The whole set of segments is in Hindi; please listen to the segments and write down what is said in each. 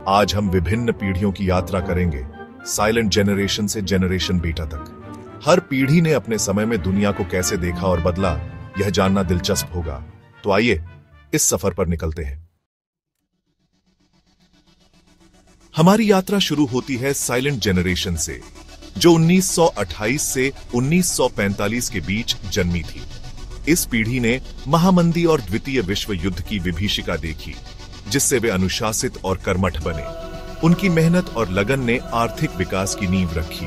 आज हम विभिन्न पीढ़ियों की यात्रा करेंगे, साइलेंट जनरेशन से जनरेशन बीटा तक। हर पीढ़ी ने अपने समय में दुनिया को कैसे देखा और बदला, यह जानना दिलचस्प होगा। तो आइए इस सफर पर निकलते हैं। हमारी यात्रा शुरू होती है साइलेंट जनरेशन से, जो 1928 से 1945 के बीच जन्मी थी। इस पीढ़ी ने महामंदी और द्वितीय विश्व युद्ध की विभीषिका देखी, जिससे वे अनुशासित और कर्मठ बने। उनकी मेहनत और लगन ने आर्थिक विकास की नींव रखी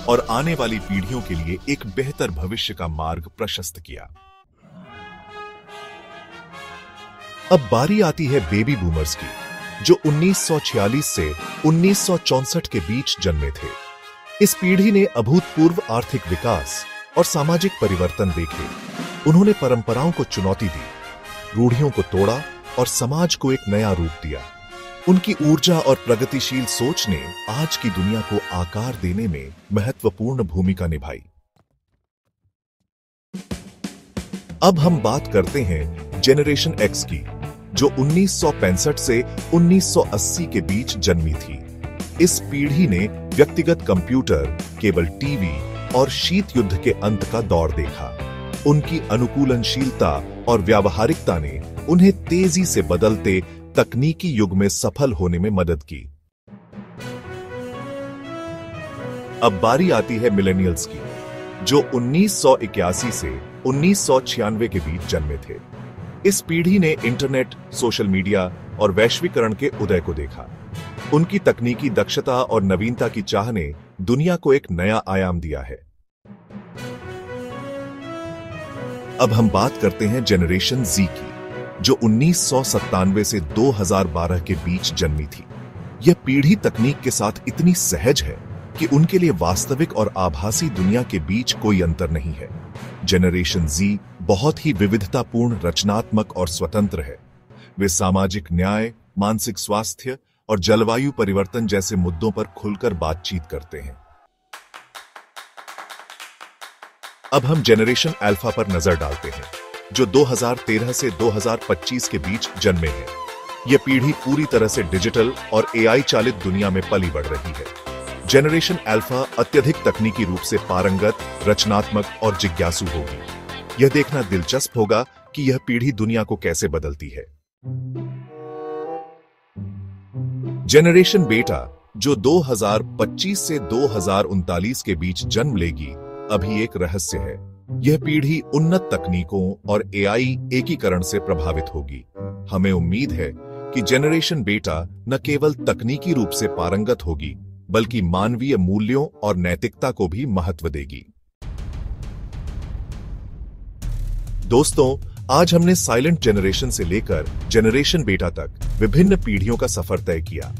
और आने वाली पीढ़ियों के लिए एक बेहतर भविष्य का मार्ग प्रशस्त किया। अब बारी आती है बेबी बूमर्स की, जो 1946 से 1964 के बीच जन्मे थे। इस पीढ़ी ने अभूतपूर्व आर्थिक विकास और सामाजिक परिवर्तन देखे। उन्होंने परंपराओं को चुनौती दी, रूढ़ियों को तोड़ा और समाज को एक नया रूप दिया। उनकी ऊर्जा और प्रगतिशील सोच ने आज की दुनिया को आकार देने में महत्वपूर्ण भूमिका निभाई। अब हम बात करते हैं जेनरेशन एक्स की, जो 1965 से 1980 के बीच जन्मी थी। इस पीढ़ी ने व्यक्तिगत कंप्यूटर, केबल टीवी और शीत युद्ध के अंत का दौर देखा। उनकी अनुकूलनशीलता और व्यावहारिकता ने उन्हें तेजी से बदलते तकनीकी युग में सफल होने में मदद की। अब बारी आती है मिलेनियल्स की, जो 1981 से 1996 के बीच जन्मे थे। इस पीढ़ी ने इंटरनेट, सोशल मीडिया और वैश्वीकरण के उदय को देखा। उनकी तकनीकी दक्षता और नवीनता की चाह ने दुनिया को एक नया आयाम दिया है। अब हम बात करते हैं जनरेशन जी की, जो 1997 से 2012 के बीच जन्मी थी। यह पीढ़ी तकनीक के साथ इतनी सहज है कि उनके लिए वास्तविक और आभासी दुनिया के बीच कोई अंतर नहीं है। जनरेशन जी बहुत ही विविधतापूर्ण, रचनात्मक और स्वतंत्र है। वे सामाजिक न्याय, मानसिक स्वास्थ्य और जलवायु परिवर्तन जैसे मुद्दों पर खुलकर बातचीत करते हैं। अब हम जनरेशन अल्फा पर नजर डालते हैं, जो 2013 से 2025 के बीच जन्मे हैं। यह पीढ़ी पूरी तरह से डिजिटल और एआई चालित दुनिया में पली बढ़ रही है। जनरेशन अल्फा अत्यधिक तकनीकी रूप से पारंगत, रचनात्मक और जिज्ञासु होगी। यह देखना दिलचस्प होगा कि यह पीढ़ी दुनिया को कैसे बदलती है। जनरेशन बेटा, जो 2025 से 2039 के बीच जन्म लेगी, अभी एक रहस्य है। यह पीढ़ी उन्नत तकनीकों और एआई एकीकरण से प्रभावित होगी। हमें उम्मीद है कि जनरेशन बेटा न केवल तकनीकी रूप से पारंगत होगी, बल्कि मानवीय मूल्यों और नैतिकता को भी महत्व देगी। दोस्तों, आज हमने साइलेंट जनरेशन से लेकर जनरेशन बेटा तक विभिन्न पीढ़ियों का सफर तय किया।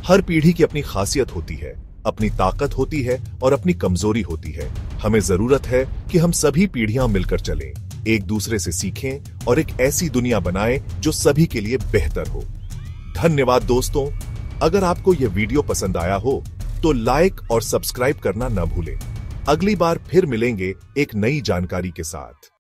हर पीढ़ी की अपनी खासियत होती है, अपनी ताकत होती है और अपनी कमजोरी होती है। हमें जरूरत है कि हम सभी पीढ़ियां मिलकर चलें, एक दूसरे से सीखें और एक ऐसी दुनिया बनाएं जो सभी के लिए बेहतर हो। धन्यवाद दोस्तों। अगर आपको यह वीडियो पसंद आया हो तो लाइक और सब्सक्राइब करना न भूलें। अगली बार फिर मिलेंगे एक नई जानकारी के साथ।